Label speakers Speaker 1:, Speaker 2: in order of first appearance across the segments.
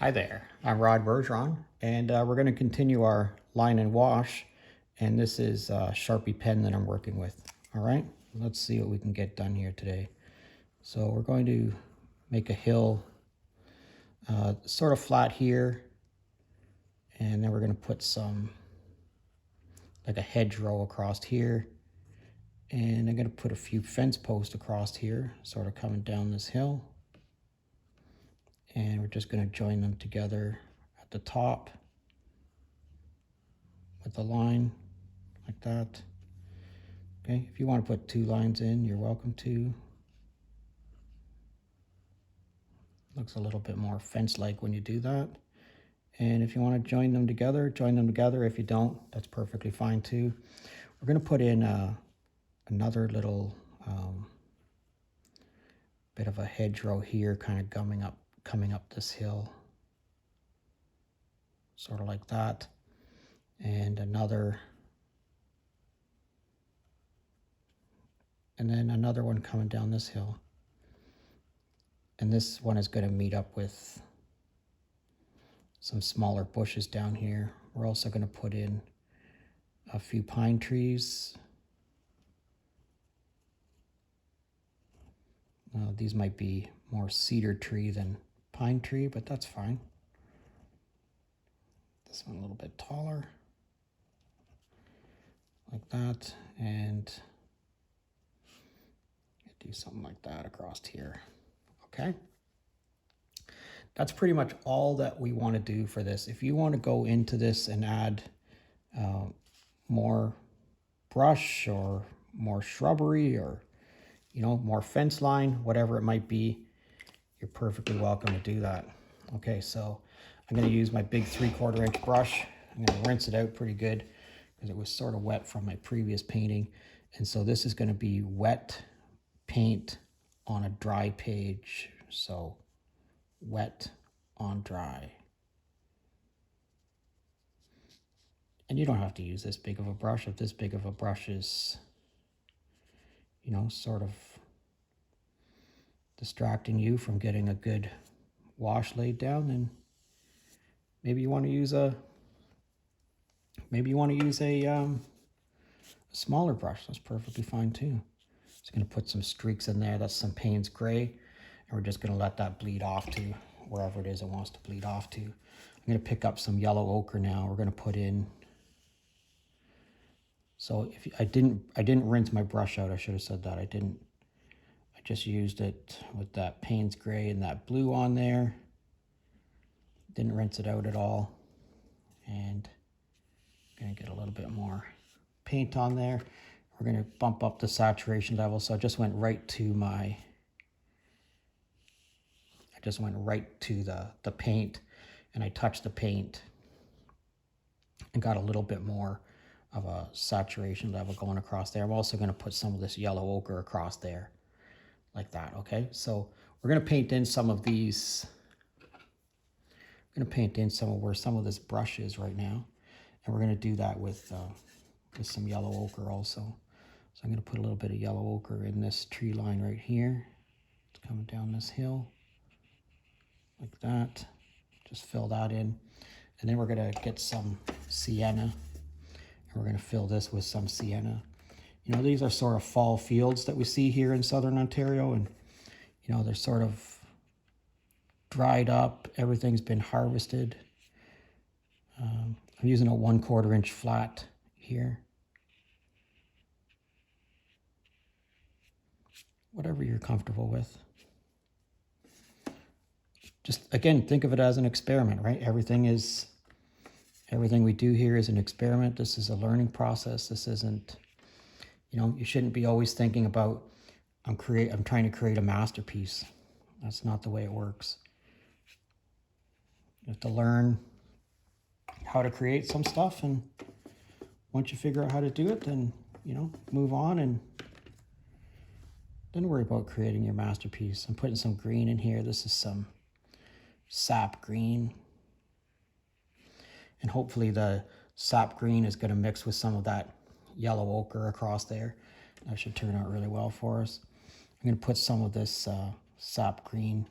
Speaker 1: Hi there, I'm Rod Bergeron, and we're going to continue our line and wash, and this is a Sharpie pen that I'm working with. All right, let's see what we can get done here today. So we're going to make a hill sort of flat here, and then we're going to put some, like a hedgerow across here, and I'm going to put a few fence posts across here, sort of coming down this hill. And we're just going to join them together at the top with a line like that. Okay, if you want to put 2 lines in, you're welcome to. Looks a little bit more fence-like when you do that. And if you want to join them together, join them together. If you don't, that's perfectly fine too. We're going to put in another little bit of a hedgerow here, kind of coming up this hill, sort of like that, and another, and then another one coming down this hill. And this one is going to meet up with some smaller bushes down here. We're also going to put in a few pine trees. These might be more cedar tree than pine tree, but that's fine. This one a little bit taller, like that, and do something like that across here. Okay, that's pretty much all that we want to do for this. If you want to go into this and add more brush or more shrubbery, or more fence line, whatever it might be, you're perfectly welcome to do that. Okay, so I'm going to use my big 3/4 inch brush. I'm going to rinse it out pretty good because it was sort of wet from my previous painting. And so this is going to be wet paint on a dry page. So wet on dry. And you don't have to use this big of a brush. If this big of a brush is, sort of distracting you from getting a good wash laid down, then maybe you want to use a smaller brush. That's perfectly fine too. Just going to put some streaks in there. That's some Payne's gray, and we're just going to let that bleed off to wherever it is it wants to bleed off to. I'm going to pick up some yellow ochre now. We're going to put in. So if I didn't rinse my brush out, I should have said that. I didn't. I just used it with that Payne's gray and that blue on there. Didn't rinse it out at all. And I'm going to get a little bit more paint on there. We're going to bump up the saturation level. So I just went right to the paint, and I touched the paint and got a little bit more of a saturation level going across there. I'm also going to put some of this yellow ochre across there like that. Okay, so we're going to paint in some of these. I'm going to paint in where some of this brush is right now, and we're going to do that with some yellow ochre also. So I'm going to put a little bit of yellow ochre in this tree line right here. It's coming down this hill like that. Just fill that in, and then we're going to get some sienna. We're going to fill this with some sienna. These are sort of fall fields that we see here in southern Ontario, and they're sort of dried up. Everything's been harvested. I'm using a 1/4 inch flat here. Whatever you're comfortable with. Just again, think of it as an experiment, right? Everything we do here is an experiment. This is a learning process. This isn't, you shouldn't be always thinking about, I'm trying to create a masterpiece. That's not the way it works. You have to learn how to create some stuff, and once you figure out how to do it, then, move on and don't worry about creating your masterpiece. I'm putting some green in here. This is some sap green. And hopefully the sap green is going to mix with some of that yellow ochre across there. That should turn out really well for us. I'm going to put some of this sap green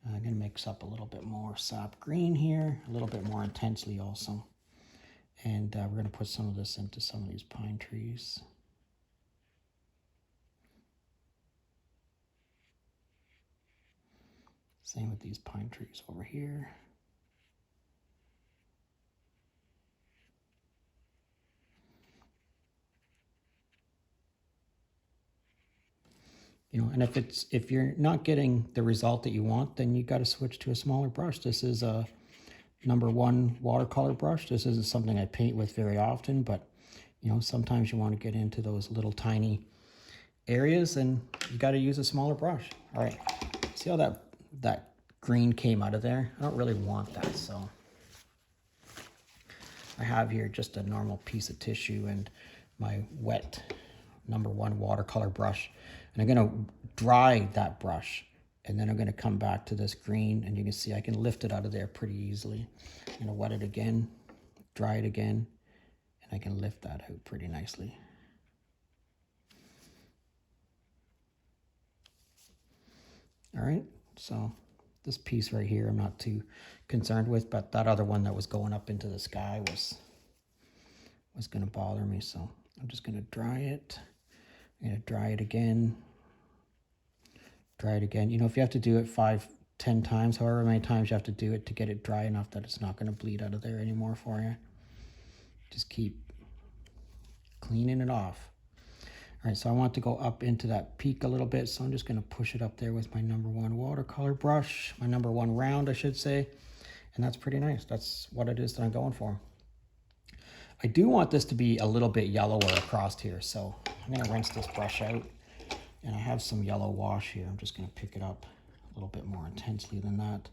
Speaker 1: I'm going to mix up a little bit more sap green here, a little bit more intensely also. And we're going to put some of this into some of these pine trees. Same with these pine trees over here. You know, and if you're not getting the result that you want, then you got to switch to a smaller brush. This is a #1 watercolor brush. This isn't something I paint with very often, but you know, sometimes you want to get into those little tiny areas and you got to use a smaller brush. All right, see how that green came out of there? I don't really want that, so I have here just a normal piece of tissue and my wet #1 watercolor brush, and I'm going to dry that brush, and then I'm going to come back to this green, and you can see I can lift it out of there pretty easily. I'm going to wet it again, dry it again, and I can lift that out pretty nicely. All right, so this piece right here I'm not too concerned with, but that other one that was going up into the sky was going to bother me, so I'm just going to dry it. I'm going to dry it again. Dry it again. You know, if you have to do it 5, 10 times, however many times you have to do it to get it dry enough that it's not going to bleed out of there anymore for you. Just keep cleaning it off. All right, so I want to go up into that peak a little bit, so I'm just going to push it up there with my #1 watercolor brush, my #1 round, I should say, and that's pretty nice. That's what it is that I'm going for. I do want this to be a little bit yellower across here, so I'm going to rinse this brush out, and I have some yellow wash here. I'm just going to pick it up a little bit more intensely than that.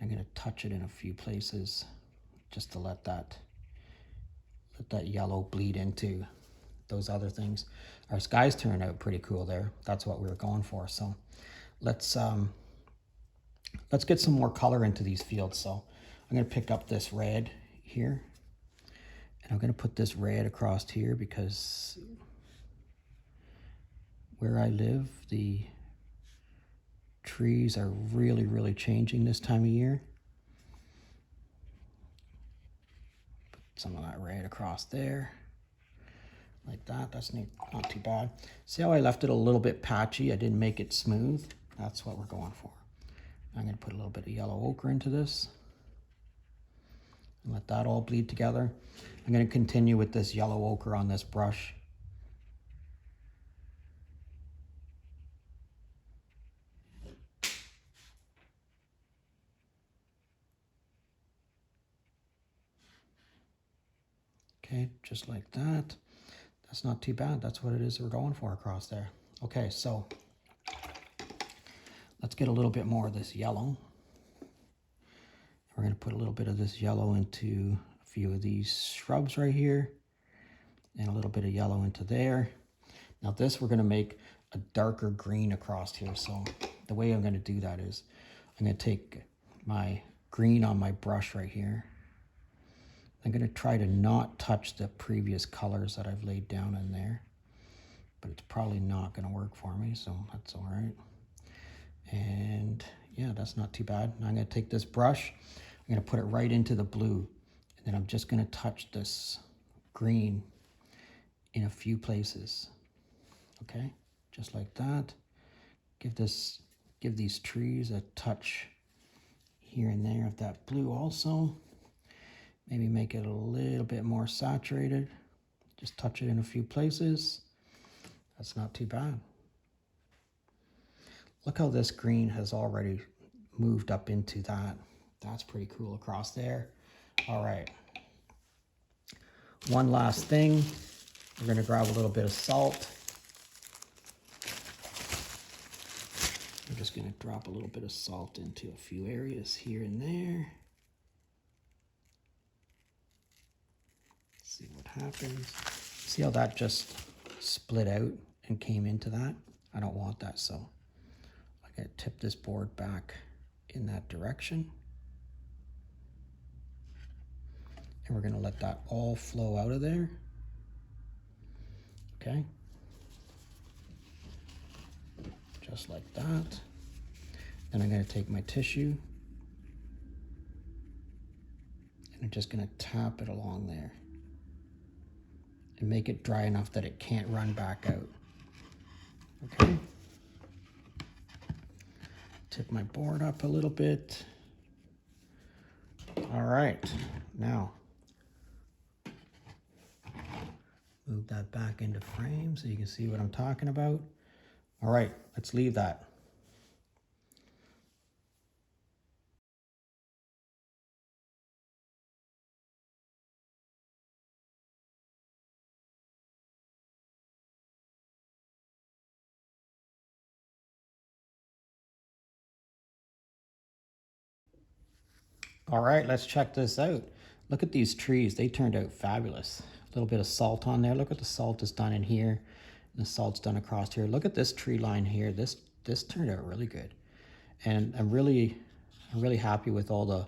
Speaker 1: I'm going to touch it in a few places just to let that yellow bleed into those other things. Our skies turned out pretty cool there. That's what we were going for. So let's get some more color into these fields. So I'm going to pick up this red here, and I'm going to put this red across here because where I live, the trees are really, really changing this time of year. Put some of that red across there. Like that, that's not too bad. See how I left it a little bit patchy? I didn't make it smooth. That's what we're going for. I'm going to put a little bit of yellow ochre into this and let that all bleed together. I'm going to continue with this yellow ochre on this brush. Okay, just like that. That's not too bad. That's what it is we're going for across there. Okay, so let's get a little bit more of this yellow. We're going to put a little bit of this yellow into a few of these shrubs right here, and a little bit of yellow into there. Now this, we're going to make a darker green across here. So the way I'm going to do that is I'm going to take my green on my brush right here. I'm going to try to not touch the previous colors that I've laid down in there, but it's probably not going to work for me, so that's all right. And yeah, that's not too bad. Now I'm going to take this brush, I'm going to put it right into the blue, and then I'm just going to touch this green in a few places. Okay, just like that. Give these trees a touch here and there of that blue also. Maybe make it a little bit more saturated. Just touch it in a few places. That's not too bad. Look how this green has already moved up into that. That's pretty cool across there. All right. One last thing. We're going to grab a little bit of salt. I'm just going to drop a little bit of salt into a few areas here and there. See what happens. See how that just split out and came into that? I don't want that, so I'm going to tip this board back in that direction. And we're going to let that all flow out of there. Okay. Just like that. Then I'm going to take my tissue and I'm just going to tap it along there and make it dry enough that it can't run back out. Okay. Tip my board up a little bit. All right, now move that back into frame so you can see what I'm talking about. All right, let's leave that. All right, let's check this out. Look at these trees. They turned out fabulous. A little bit of salt on there. Look what the salt is done in here. And the salt's done across here. Look at this tree line here. This turned out really good. And I'm really happy with all the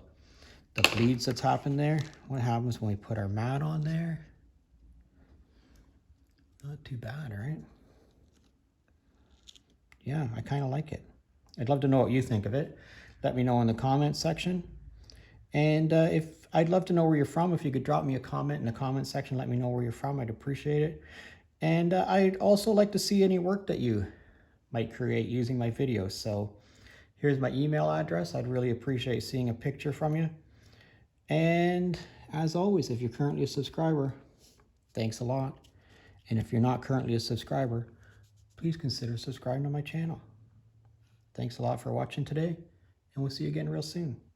Speaker 1: bleeds that's happened there. What happens when we put our mat on there? Not too bad, right? Yeah, I kind of like it. I'd love to know what you think of it. Let me know in the comments section. And if I'd love to know where you're from, if you could drop me a comment in the comment section, let me know where you're from. I'd appreciate it. And I'd also like to see any work that you might create using my videos. So here's my email address. I'd really appreciate seeing a picture from you. And as always, if you're currently a subscriber, thanks a lot. And if you're not currently a subscriber, please consider subscribing to my channel. Thanks a lot for watching today, and we'll see you again real soon.